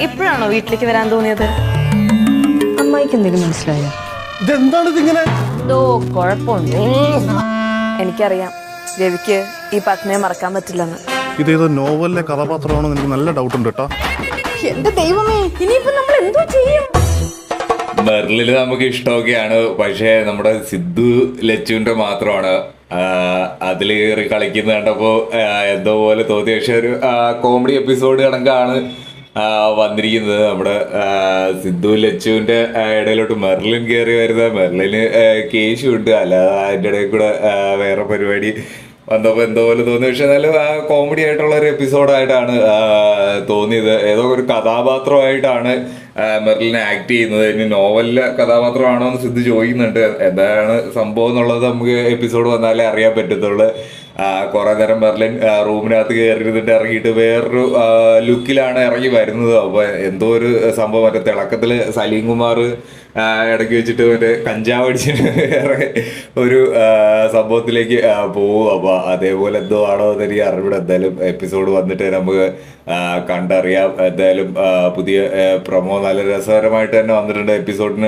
ഇപ്പോഴാണോ വീട്ടിലേക്ക് വരാൻ തോന്നിയത്? അമ്മായിക്ക് എന്തെങ്കിലും മനസ്സിലായോ? എന്തോ കുഴപ്പമുണ്ട്. എനിക്കറിയാം രവിക്ക് ഈ പത്മയെ മറക്കാൻ പറ്റില്ലെന്ന്. ഇതേതോ നോവലിലെ കഥാപാത്രമാണോ എനിക്ക് നല്ല ഡൗട്ട് ഉണ്ട് കേട്ടോ. എന്റെ ദൈവമേ, ഇനിയിപ്പോ നമ്മൾ എന്തോ ചെയ്യും? മെർലിന് നമുക്ക് ഇഷ്ടമൊക്കെയാണ്, പക്ഷേ നമ്മുടെ സിദ്ധു ലച്ചുവിന്റെ മാത്രമാണ് അതിൽ കയറി കളിക്കുന്ന കണ്ടപ്പോ എന്തോ പോലെ തോന്നി. പക്ഷെ ഒരു കോമഡി എപ്പിസോഡ് കണക്കാണ് വന്നിരിക്കുന്നത്. നമ്മുടെ സിദ്ധു ലച്ചുവിന്റെ ഇടയിലോട്ട് മെർലിൻ കയറി വരുന്നത്. മെർലിന് കേശുണ്ട്, അല്ലാതെ അതിൻ്റെ ഇടയിൽ കൂടെ വേറെ പരിപാടി വന്നപ്പോൾ എന്തോ പോലെ തോന്നി. പക്ഷെ നല്ല കോമഡി ആയിട്ടുള്ള ഒരു എപ്പിസോഡായിട്ടാണ് തോന്നിയത്. ഏതോ ഒരു കഥാപാത്രമായിട്ടാണ് മെർലിനെ ആക്ട് ചെയ്യുന്നത്. ഇനി നോവലിലെ കഥാപാത്രമാണോ എന്ന് സിദ്ധു ചോദിക്കുന്നുണ്ട്. എന്താണ് സംഭവം എന്നുള്ളത് നമുക്ക് എപ്പിസോഡ് വന്നാലേ അറിയാൻ പറ്റത്തുള്ളൂ. കുറെ നേരം മെർലിൻ റൂമിനകത്ത് കയറിയിരുന്നിട്ട് ഇറങ്ങിയിട്ട് വേറൊരു ലുക്കിലാണ് ഇറങ്ങി വരുന്നത്. അപ്പൊ എന്തോ ഒരു സംഭവം, മറ്റേ തിളക്കത്തില് സലീം കുമാർ ഇടയ്ക്ക് വെച്ചിട്ട് മറ്റേ കഞ്ചാവ് അടിച്ചിട്ട് വേറെ ഒരു സംഭവത്തിലേക്ക് പോകും. അപ്പൊ അതേപോലെ എന്തോ ആണോ എന്ന് എനിക്ക് അറിവിടെ. എന്തായാലും എപ്പിസോഡ് വന്നിട്ട് നമുക്ക് കണ്ടറിയാം. എന്തായാലും പുതിയ പ്രൊമോ നല്ല രസകരമായിട്ട് തന്നെ വന്നിട്ടുണ്ട് എപ്പിസോഡിന്.